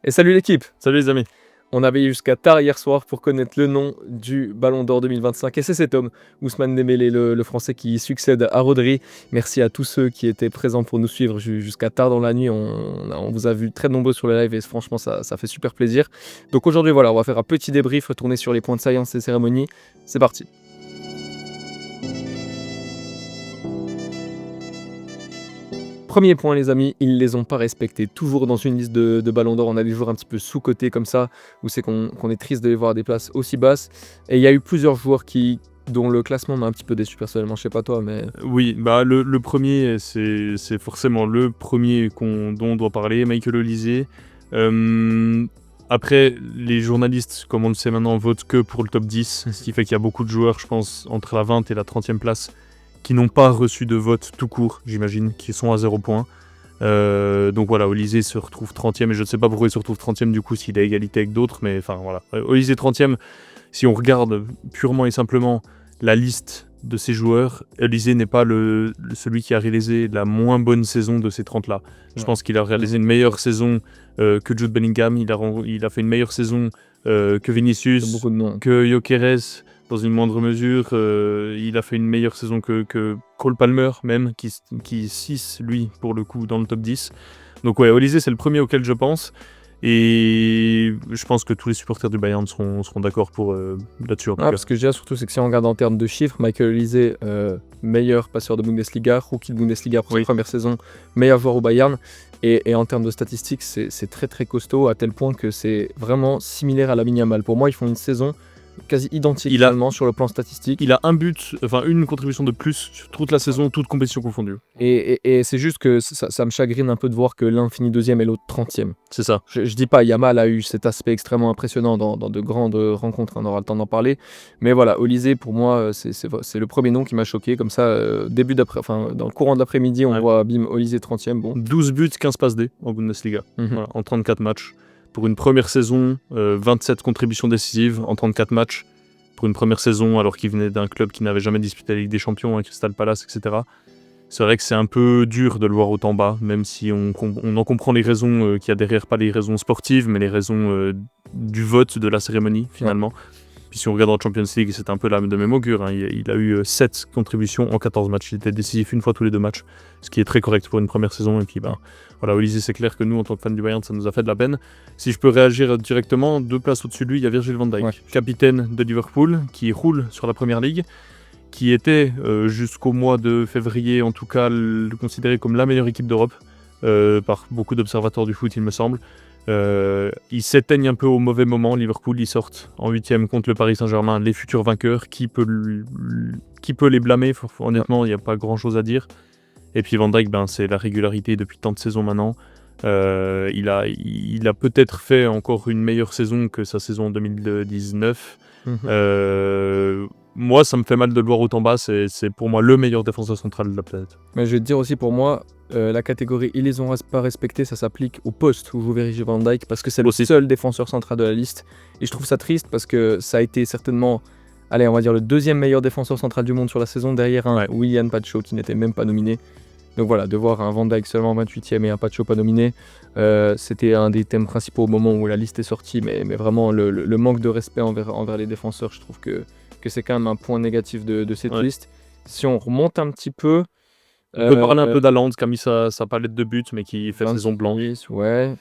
Et salut l'équipe! Salut les amis. On avait jusqu'à tard hier soir pour connaître le nom du Ballon d'Or 2025 et c'est cet homme, Ousmane Dembélé, le Français qui succède à Rodri. Merci à tous ceux qui étaient présents pour nous suivre jusqu'à tard dans la nuit. On vous a vu très nombreux sur le live et franchement ça fait super plaisir. Donc aujourd'hui voilà, on va faire un petit débrief, retourner sur les points de science et cérémonies. C'est parti! Premier point les amis, ils les ont pas respectés. Toujours dans une liste de Ballon d'Or, on a des joueurs un petit peu sous-cotés comme ça, où c'est qu'on est triste de les voir à des places aussi basses. Et il y a eu plusieurs joueurs dont le classement m'a un petit peu déçu personnellement, je sais pas toi, mais... Oui, le premier, c'est forcément le premier dont on doit parler, Michael Olise. Après, les journalistes, comme on le sait maintenant, votent que pour le top 10, ce qui fait qu'il y a beaucoup de joueurs, je pense, entre la 20 et la 30e place, qui n'ont pas reçu de vote tout court, j'imagine, qui sont à 0 points. Donc voilà, Olise se retrouve 30e, et je ne sais pas pourquoi il se retrouve 30e du coup, s'il a égalité avec d'autres, mais enfin voilà. Olise 30e, si on regarde purement et simplement la liste de ces joueurs, Olise n'est pas celui qui a réalisé la moins bonne saison de ces 30-là. Je pense qu'il a réalisé une meilleure saison que Jude Bellingham, il a fait une meilleure saison que Vinicius, que Gyökeres, dans une moindre mesure. Il a fait une meilleure saison que Cole Palmer même, qui est 6 lui pour le coup dans le top 10. Donc ouais, Olise c'est le premier auquel je pense. Et je pense que tous les supporters du Bayern seront d'accord là-dessus. Parce que je dirais surtout, c'est que si on regarde en termes de chiffres, Michael Olise, meilleur passeur de Bundesliga, rookie de Bundesliga pour sa première saison, meilleur joueur au Bayern. Et en termes de statistiques, c'est très très costaud, à tel point que c'est vraiment similaire à Lamine Yamal. Pour moi, ils font une saison quasi identique finalement sur le plan statistique. Il a une contribution de plus sur toute la saison, toute compétition confondue. Et c'est juste que ça me chagrine un peu de voir que l'un finit 2e et l'autre 30e. C'est ça. Je dis pas, Yamal a eu cet aspect extrêmement impressionnant dans de grandes rencontres, on aura le temps d'en parler. Mais voilà, Olise pour moi, c'est le premier nom qui m'a choqué. Comme ça, dans le courant de l'après-midi, on voit bim, Olise 30e. Bon. 12 buts, 15 passes D en Bundesliga, voilà, en 34 matchs. Pour une première saison, 27 contributions décisives en 34 matchs. Pour une première saison, alors qu'il venait d'un club qui n'avait jamais disputé la Ligue des Champions, Crystal Palace, etc. C'est vrai que c'est un peu dur de le voir autant bas, même si on en comprend les raisons qu'il y a derrière, pas les raisons sportives, mais les raisons du vote de la cérémonie, finalement. Puis si on regarde en Champions League, c'est un peu la de même augure. Hein. Il a eu 7 contributions en 14 matchs. Il était décisif une fois tous les 2 matchs, ce qui est très correct pour une première saison. Et puis voilà, Olise, c'est clair que nous, en tant que fans du Bayern, ça nous a fait de la peine. Si je peux réagir directement, 2 places au-dessus de lui, il y a Virgil van Dijk, capitaine de Liverpool, qui roule sur la Première Ligue, qui était jusqu'au mois de février, en tout cas, considéré comme la meilleure équipe d'Europe, par beaucoup d'observateurs du foot, il me semble. Ils s'éteignent un peu au mauvais moment. Liverpool, ils sortent en 8e contre le Paris Saint-Germain, les futurs vainqueurs. Qui peut les blâmer? Honnêtement, il n'y a pas grand-chose à dire. Et puis Van Dijk, c'est la régularité depuis tant de saisons maintenant. Il a peut-être fait encore une meilleure saison que sa saison 2019. Moi, ça me fait mal de le voir autant bas. C'est pour moi le meilleur défenseur central de la planète. Mais je vais te dire aussi, pour moi, la catégorie ils les ont pas respectés, ça s'applique au poste où joue Virgil van Dijk, parce que c'est le seul défenseur central de la liste. Et je trouve ça triste parce que ça a été certainement, on va dire le 2e meilleur défenseur central du monde sur la saison, derrière un Willian Pacho qui n'était même pas nominé. Donc voilà, de voir un Van Dijk seulement 28e et un Pacho pas nominé, c'était un des thèmes principaux au moment où la liste est sortie. Mais vraiment, le manque de respect envers les défenseurs, je trouve que c'est quand même un point négatif de cette liste. Si on remonte un petit peu... On peut parler un peu d'Haaland qui a mis sa palette de buts, mais qui fait saison blanche. Ouais,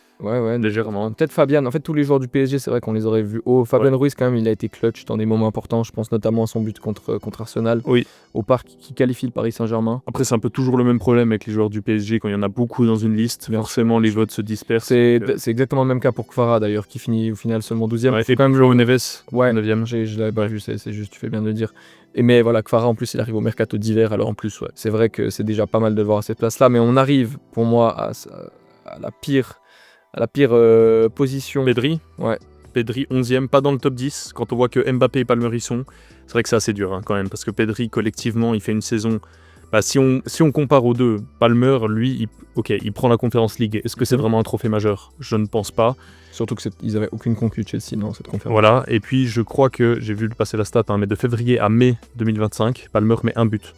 légèrement. Peut-être Fabian. En fait, tous les joueurs du PSG, c'est vrai qu'on les aurait vus haut. Fabien Ruiz, quand même, il a été clutch dans des moments importants. Je pense notamment à son but contre Arsenal, au Parc, qui qualifie le Paris Saint-Germain. Après, c'est un peu toujours le même problème avec les joueurs du PSG. Quand il y en a beaucoup dans une liste, forcément, les votes se dispersent. C'est exactement le même cas pour Kvara, d'ailleurs, qui finit au final seulement 12e. C'est quand même João Neves, 9e. Je l'avais pas vu, c'est juste, tu fais bien de le dire. Mais voilà, Kvara, en plus, il arrive au mercato d'hiver. Alors en plus, c'est vrai que c'est déjà pas mal de le voir à cette place-là. Mais on arrive, pour moi, à la pire position. Pedri. Pedri 11e, pas dans le top 10. Quand on voit que Mbappé et Palmer y sont, c'est vrai que c'est assez dur quand même, parce que Pedri, collectivement, il fait une saison... si on compare aux deux, Palmer, lui, il prend la Conference League. Est-ce que c'est vraiment un trophée majeur? Je ne pense pas. Surtout qu'ils n'avaient aucune concu de Chelsea dans cette conférence. Voilà, et puis je crois que, j'ai vu passer la stat, mais de février à mai 2025, Palmer met 1 but.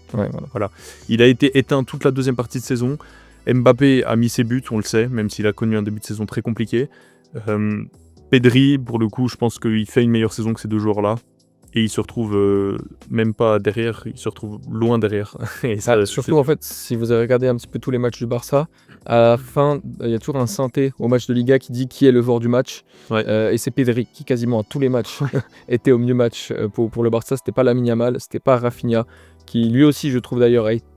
Voilà. Il a été éteint toute la deuxième partie de saison. Mbappé a mis ses buts, on le sait, même s'il a connu un début de saison très compliqué. Pedri, pour le coup, je pense qu'il fait une meilleure saison que ces deux joueurs-là. Et il se retrouve même pas derrière, il se retrouve loin derrière. Et ça, Surtout, en fait, si vous avez regardé un petit peu tous les matchs du Barça, à la fin, il y a toujours un synthé au match de Liga qui dit qui est le joueur du match. Ouais. Et c'est Pedri qui, quasiment à tous les matchs, était au mieux match pour le Barça. C'était pas Lamine Yamal, c'était pas Rafinha, qui lui aussi, je trouve d'ailleurs, a été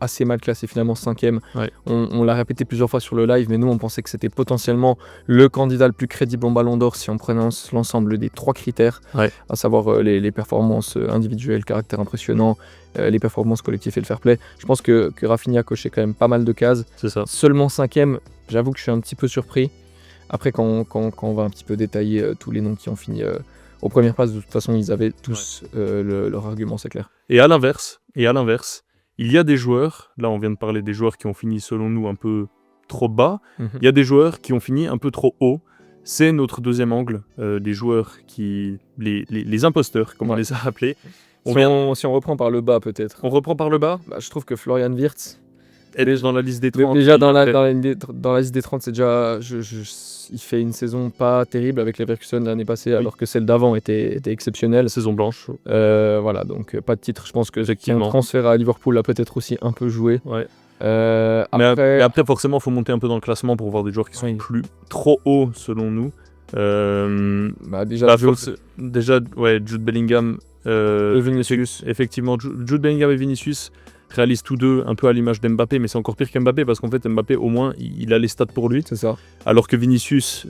assez mal classé, finalement 5e. Ouais. On l'a répété plusieurs fois sur le live, mais nous, on pensait que c'était potentiellement le candidat le plus crédible en Ballon d'Or si on prenait l'ensemble des 3 critères, Ouais. à savoir les performances individuelles, caractère impressionnant, les performances collectives et le fair play. Je pense que Rafinha cochait quand même pas mal de cases. C'est ça. Seulement 5e, j'avoue que je suis un petit peu surpris. Après, quand on va un petit peu détailler tous les noms qui ont fini aux premières places, de toute façon, ils avaient tous leur argument, c'est clair. Et à l'inverse, il y a des joueurs, là on vient de parler des joueurs qui ont fini selon nous un peu trop bas, il y a des joueurs qui ont fini un peu trop haut. C'est notre deuxième angle, des joueurs les imposteurs, comme on les a appelés. Si on reprend par le bas peut-être. On reprend par le bas. Je trouve que Florian Wirtz est dans la liste des 30. Déjà dans la liste des 30, c'est déjà il fait une saison pas terrible avec Leverkusen l'année passée, alors que celle d'avant était exceptionnelle. Saison blanche. Voilà, donc pas de titre. Je pense que son transfert à Liverpool a peut-être aussi un peu joué. Ouais. Mais après, forcément, il faut monter un peu dans le classement pour voir des joueurs qui sont plus trop hauts selon nous. Déjà, Jude Bellingham. Vinicius. Effectivement, Jude Bellingham et Vinicius réalisent tous deux un peu à l'image d'Mbappé, mais c'est encore pire qu'Mbappé parce qu'en fait Mbappé au moins il a les stats pour lui. C'est ça. Alors que Vinicius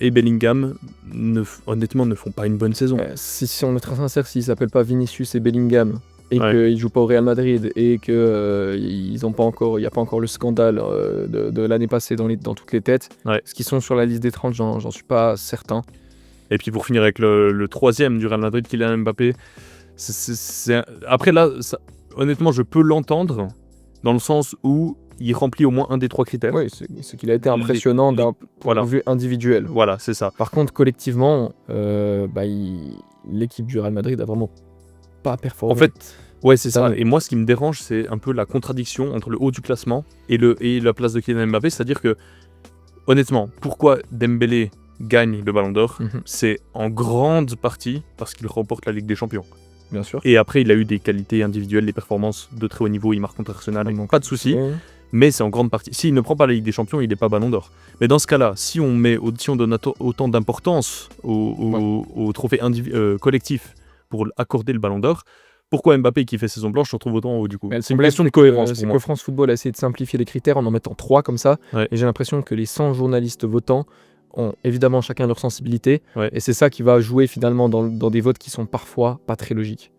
et Bellingham honnêtement ne font pas une bonne saison. Si on est très sincère, s'ils s'appellent pas Vinicius et Bellingham et qu'ils jouent pas au Real Madrid et que il n'y a pas encore le scandale de l'année passée dans toutes les têtes, ce qu'ils sont sur la liste des 30, j'en suis pas certain. Et puis pour finir avec le troisième du Real Madrid, Kylian Mbappé, après là, honnêtement, je peux l'entendre dans le sens où il remplit au moins un des 3 critères. Oui, c'est qu'il a été impressionnant d'un point de vue individuel. Voilà, c'est ça. Par contre, collectivement, l'équipe du Real Madrid a vraiment pas performé. En fait, c'est ça. Et moi, ce qui me dérange, c'est un peu la contradiction entre le haut du classement et la place de Kylian Mbappé. C'est-à-dire que, honnêtement, pourquoi Dembélé gagne le Ballon d'Or, c'est en grande partie parce qu'il remporte la Ligue des Champions. Bien sûr. Et après, il a eu des qualités individuelles, des performances de très haut niveau, il marque contre Arsenal, pas de souci. Mais c'est en grande partie. S'il ne prend pas la Ligue des Champions, il n'est pas Ballon d'Or. Mais dans ce cas-là, si on donne autant d'importance au trophée collectif pour accorder le Ballon d'Or, pourquoi Mbappé qui fait saison blanche se retrouve autant en haut du coup? C'est une question de cohérence. C'est que France Football a essayé de simplifier les critères en mettant 3 comme ça. Et j'ai l'impression que les 100 journalistes votants ont évidemment chacun leur sensibilité, et c'est ça qui va jouer finalement dans des votes qui sont parfois pas très logiques.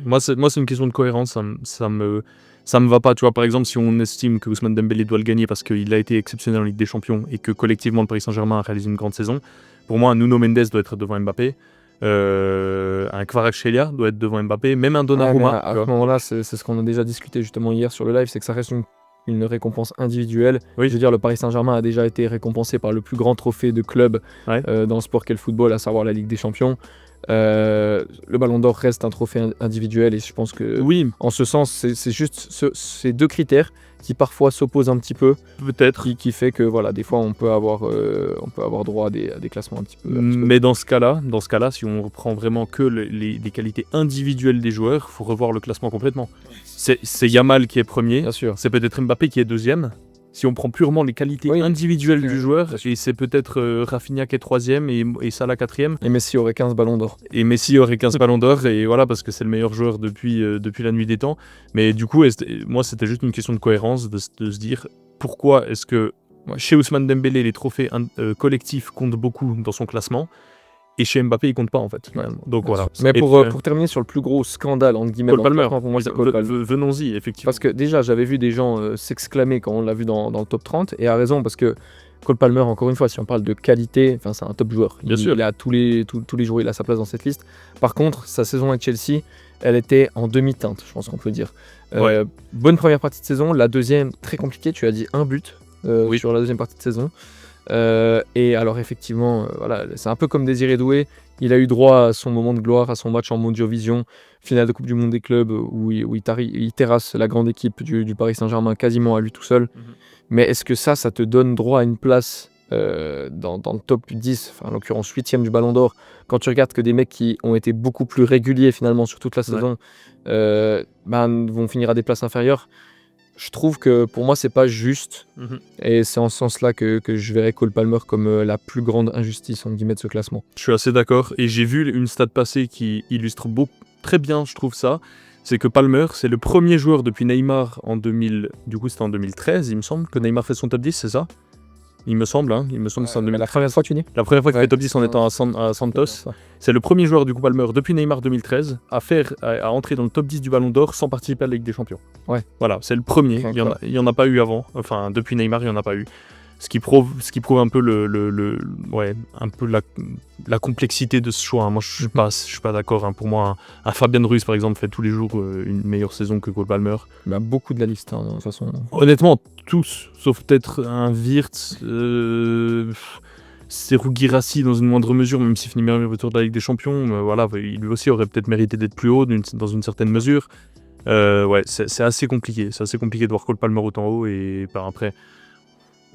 Moi c'est une question de cohérence, ça me va pas, tu vois. Par exemple, si on estime que Ousmane Dembélé doit le gagner parce qu'il a été exceptionnel en Ligue des Champions et que collectivement le Paris Saint-Germain a réalisé une grande saison, pour moi Nuno Mendes doit être devant Mbappé, un Kvaratskhelia doit être devant Mbappé, même un Donnarumma. À ce moment-là, c'est ce qu'on a déjà discuté justement hier sur le live, c'est que ça reste une récompense individuelle. Je veux dire, le Paris Saint-Germain a déjà été récompensé par le plus grand trophée de club dans le sport qu'est le football, à savoir la Ligue des Champions. Le Ballon d'Or reste un trophée individuel et je pense que en ce sens c'est juste ces 2 critères qui parfois s'opposent un petit peu, peut-être, qui fait que voilà, des fois on peut avoir droit à des classements un petit peu. Mais dans ce cas-là, si on reprend vraiment que les qualités individuelles des joueurs, faut revoir le classement complètement. C'est Yamal qui est premier, bien sûr. C'est peut-être Mbappé qui est deuxième. Si on prend purement les qualités individuelles du joueur, et c'est peut-être Rafinha qui est 3e et Salah 4e. Et Messi aurait 15 ballons d'or. Et Messi aurait 15 ballons d'or, et voilà, parce que c'est le meilleur joueur depuis la nuit des temps. Mais du coup, moi, c'était juste une question de cohérence, de se dire pourquoi est-ce que chez Ousmane Dembélé, les trophées collectifs comptent beaucoup dans son classement, et chez Mbappé, il compte pas en fait. Donc voilà. Mais pour terminer sur le plus gros scandale, entre guillemets, Cole Palmer. Pour moi, venons-y, effectivement. Parce que déjà, j'avais vu des gens s'exclamer quand on l'a vu dans le top 30, et à raison, parce que Cole Palmer, encore une fois, si on parle de qualité, c'est un top joueur. Bien sûr. Il a tous les jours, il a sa place dans cette liste. Par contre, sa saison avec Chelsea, elle était en demi-teinte, je pense qu'on peut dire. Bonne première partie de saison, la deuxième, très compliquée, tu as dit un but sur la deuxième partie de saison. Et alors effectivement, c'est un peu comme Désiré Doué, il a eu droit à son moment de gloire, à son match en Mondiovision, finale de Coupe du Monde des clubs, où il terrasse la grande équipe du Paris Saint-Germain quasiment à lui tout seul. Mais est-ce que ça te donne droit à une place dans le top 10, enfin, en l'occurrence 8e du Ballon d'Or, quand tu regardes que des mecs qui ont été beaucoup plus réguliers finalement sur toute la saison vont finir à des places inférieures, je trouve que pour moi c'est pas juste. Et c'est en ce sens-là que je verrais Cole Palmer comme la plus grande injustice entre guillemets de ce classement. Je suis assez d'accord, et j'ai vu une stat passée qui illustre très bien, je trouve ça. C'est que Palmer, c'est le premier joueur depuis Neymar en 2000, du coup c'était en 2013 il me semble, que Neymar fait son top 10, c'est ça? Il me semble que c'est en 2013. La première fois tu dis? La première fois qu'il fait top 10 en étant à Santos. C'est le premier joueur du coup Palmer depuis Neymar 2013 à entrer dans le top 10 du Ballon d'Or sans participer à la Ligue des Champions. Ouais. Voilà, c'est le premier, il y en a pas eu avant, enfin depuis Neymar il y en a pas eu. Ce qui prouve un peu un peu la complexité de ce choix. Moi, je suis pas d'accord. Pour moi, un Fabian Ruiz, par exemple, fait tous les jours une meilleure saison que Cole Palmer. Beaucoup de la liste, de toute façon. Honnêtement, tous, sauf peut-être un Wirtz, Serhou Guirassy dans une moindre mesure, même s'il finit meilleur autour de la Ligue des Champions. Voilà, lui aussi aurait peut-être mérité d'être plus haut dans une certaine mesure. C'est assez compliqué. C'est assez compliqué de voir Cole Palmer autant haut, et par après...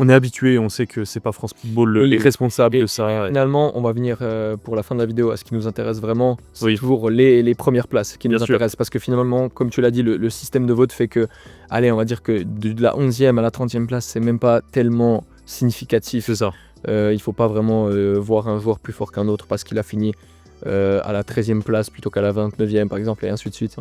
On est habitué, on sait que c'est pas France Football les responsables de ça. Finalement, on va venir pour la fin de la vidéo à ce qui nous intéresse vraiment. C'est toujours les premières places qui nous intéressent. Parce que finalement, comme tu l'as dit, le système de vote fait que, allez, on va dire que de la 11e à la 30e place, c'est même pas tellement significatif. C'est ça. Il faut pas vraiment voir un joueur plus fort qu'un autre parce qu'il a fini à la 13e place plutôt qu'à la 29e par exemple, et ainsi de suite.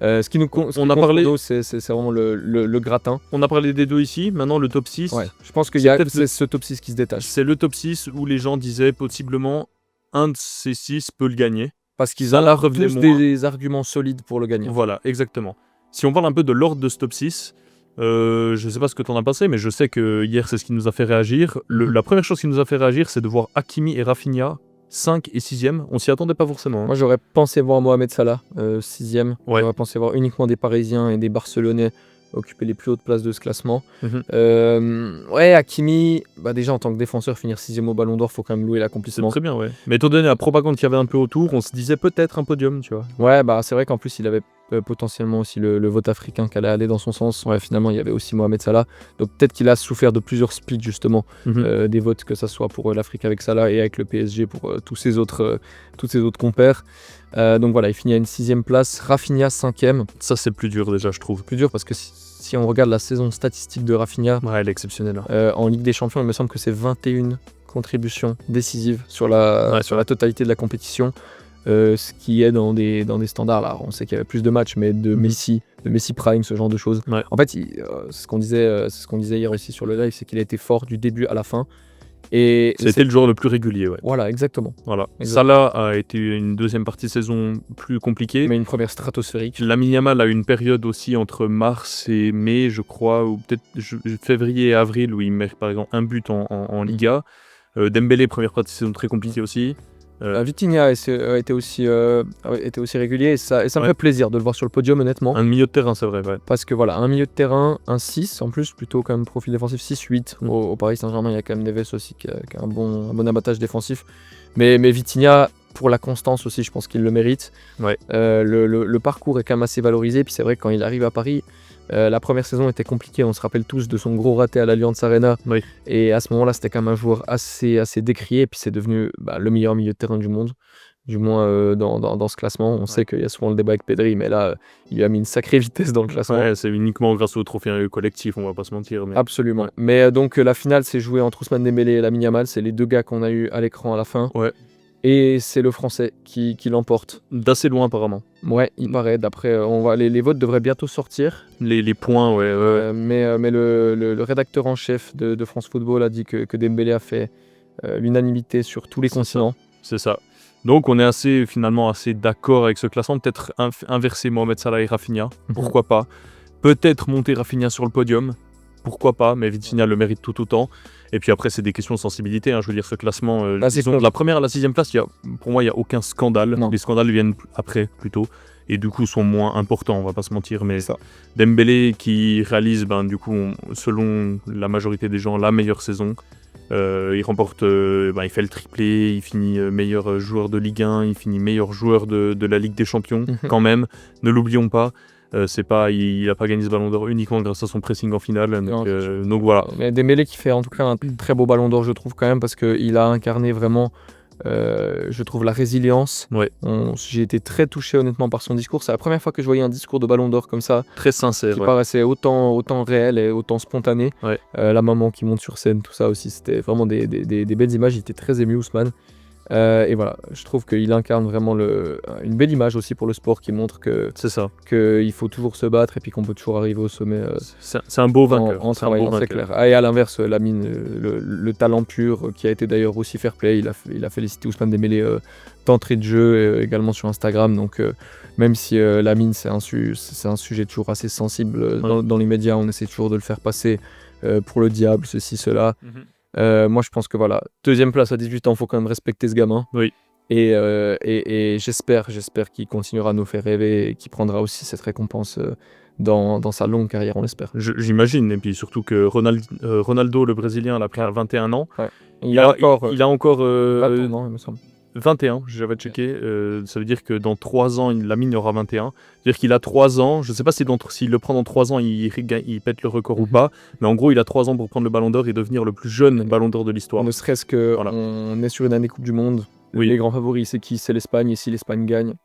Ce qui nous on a parlé, c'est vraiment le gratin. On a parlé des deux ici, maintenant le top 6. Je pense qu'il y a ce top 6 qui se détache. C'est le top 6 où les gens disaient possiblement un de ces 6 peut le gagner. Parce qu'ils ont tous des arguments solides pour le gagner. Voilà, exactement. Si on parle un peu de l'ordre de ce top 6, je sais pas ce que tu en as pensé, mais je sais que hier c'est ce qui nous a fait réagir. La première chose qui nous a fait réagir, c'est de voir Hakimi et Rafinha 5 et 6e, on s'y attendait pas forcément. Moi j'aurais pensé voir Mohamed Salah 6e. J'aurais pensé voir uniquement des Parisiens et des Barcelonais occuper les plus hautes places de ce classement. Hakimi, déjà en tant que défenseur, finir 6e au Ballon d'Or, faut quand même louer l'accomplissement. C'est très bien, Mais étant donné la propagande qu'il y avait un peu autour, on se disait peut-être un podium, tu vois. C'est vrai qu'en plus il avait potentiellement aussi le vote africain qui allait aller dans son sens. Finalement il y avait aussi Mohamed Salah, donc peut-être qu'il a souffert de plusieurs splits justement des votes, que ça soit pour l'Afrique avec Salah et avec le PSG pour tous ses autres compères. Donc voilà, il finit à une 6e place. Rafinha 5e. Ça c'est plus dur déjà, je trouve. Plus dur parce que si on regarde la saison statistique de Rafinha, elle est exceptionnelle. En Ligue des Champions, il me semble que c'est 21 contributions décisives sur la totalité de la compétition. Ce qui est dans des standards. Là, on sait qu'il y avait plus de matchs, mais de Messi Prime, ce genre de choses. En fait, c'est ce qu'on disait hier aussi sur le live, c'est qu'il a été fort du début à la fin. Et c'était le joueur le plus régulier, Voilà, exactement. Salah a été une deuxième partie de saison plus compliquée. Mais une première stratosphérique. Lamine Yamal a eu une période aussi entre mars et mai, je crois, ou peut-être février et avril, où il met par exemple un but en Liga. Dembélé, première partie de saison très compliquée aussi. Vitinha a été aussi régulier, et ça me fait plaisir de le voir sur le podium, honnêtement. Un milieu de terrain, c'est vrai. Parce que voilà, un milieu de terrain, un 6 en plus, plutôt quand même profil défensif 6-8. Au Paris Saint-Germain, il y a quand même Neves aussi qui a un bon abattage défensif. Mais Vitinha, pour la constance aussi, je pense qu'il le mérite. Le parcours est quand même assez valorisé. Puis c'est vrai que quand il arrive à Paris, la première saison était compliquée. On se rappelle tous de son gros raté à l'Allianz Arena. Et à ce moment-là, c'était quand même un joueur assez décrié. Et puis c'est devenu le meilleur milieu de terrain du monde. Du moins dans ce classement. On sait qu'il y a souvent le débat avec Pedri, mais là, il a mis une sacrée vitesse dans le classement. C'est uniquement grâce au trophée collectif, on va pas se mentir. Absolument. Mais donc la finale s'est jouée entre Ousmane Dembélé et Lamine Yamal. C'est les deux gars qu'on a eu à l'écran à la fin. Et c'est le Français qui l'emporte. D'assez loin apparemment. Il paraît. D'après, les votes devraient bientôt sortir. Les points, mais le rédacteur en chef de France Football a dit que Dembélé a fait l'unanimité sur tous les continents. C'est ça. Donc on est finalement assez d'accord avec ce classement. Peut-être inverser Mohamed Salah et Rafinha. Pourquoi pas. Peut-être monter Rafinha sur le podium. Pourquoi pas, mais Vitinha le mérite tout autant. Et puis après, c'est des questions de sensibilité. Je veux dire, ce classement, de la première à la 6e place, pour moi, il n'y a aucun scandale. Les scandales viennent après, plutôt. Et du coup, sont moins importants, on va pas se mentir. Mais Dembélé qui réalise, du coup, selon la majorité des gens, la meilleure saison. Il remporte, il fait le triplé, il finit meilleur joueur de Ligue 1, il finit meilleur joueur de la Ligue des Champions, quand même. Ne l'oublions pas. Il n'a pas gagné ce ballon d'or uniquement grâce à son pressing en finale. Donc voilà. Mais Dembélé qui fait en tout cas un très beau ballon d'or, je trouve quand même, parce qu'il a incarné vraiment, je trouve, la résilience. Ouais. J'ai été très touché honnêtement par son discours. C'est la première fois que je voyais un discours de ballon d'or comme ça, très sincère, qui paraissait autant réel et autant spontané. Ouais. La maman qui monte sur scène, tout ça aussi, c'était vraiment des belles images. Il était très ému, Ousmane. Et voilà, je trouve qu'il incarne vraiment une belle image aussi pour le sport, qui montre qu'il faut toujours se battre et puis qu'on peut toujours arriver au sommet. C'est un beau vainqueur. En travaillant, c'est clair. Et à l'inverse, Lamine, le talent pur, qui a été d'ailleurs aussi fair play, il a félicité Ousmane Dembélé d'entrée de jeu également sur Instagram. Donc même si Lamine, c'est un sujet toujours assez sensible dans les médias, on essaie toujours de le faire passer pour le diable, ceci, cela. Moi je pense que voilà, deuxième place à 18 ans, il faut quand même respecter ce gamin. Oui. Et j'espère qu'il continuera à nous faire rêver et qu'il prendra aussi cette récompense dans sa longue carrière, on l'espère. J'imagine, et puis surtout que Ronaldo, le Brésilien, l'a pris à 21 ans. Ouais. Il a encore 20 ans, il me semble. 21, j'avais checké, ça veut dire que dans 3 ans, Lamine aura 21. C'est-à-dire qu'il a 3 ans, je ne sais pas s'il le prend dans 3 ans, il pète le record ou pas, mais en gros, il a 3 ans pour prendre le ballon d'or et devenir le plus jeune ballon d'or de l'histoire. Ne serait-ce qu'on est sur une année Coupe du Monde, les grands favoris, c'est qui ? C'est l'Espagne, et si l'Espagne gagne,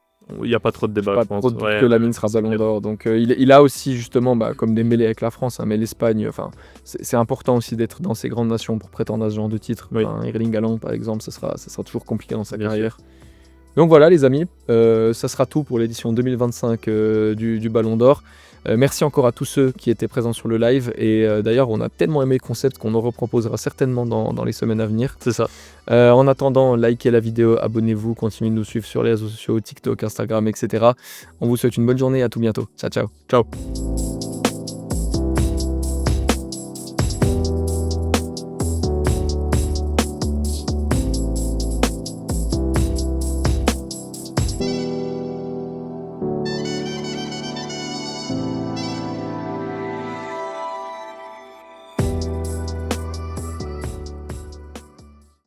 il n'y a pas trop de débat, je pense. Que Lamine sera ballon d'or. Donc il a aussi justement, comme Dembélé avec la France, mais l'Espagne, c'est important aussi d'être dans ces grandes nations pour prétendre à ce genre de titre. Erling Haaland par exemple, ça sera toujours compliqué dans sa carrière. Donc voilà les amis, ça sera tout pour l'édition 2025 du Ballon d'Or. Merci encore à tous ceux qui étaient présents sur le live, et d'ailleurs on a tellement aimé le concept qu'on en reproposera certainement dans les semaines à venir. C'est ça. En attendant, likez la vidéo, abonnez-vous, continuez de nous suivre sur les réseaux sociaux, TikTok, Instagram, etc. On vous souhaite une bonne journée et à tout bientôt. Ciao. Ciao.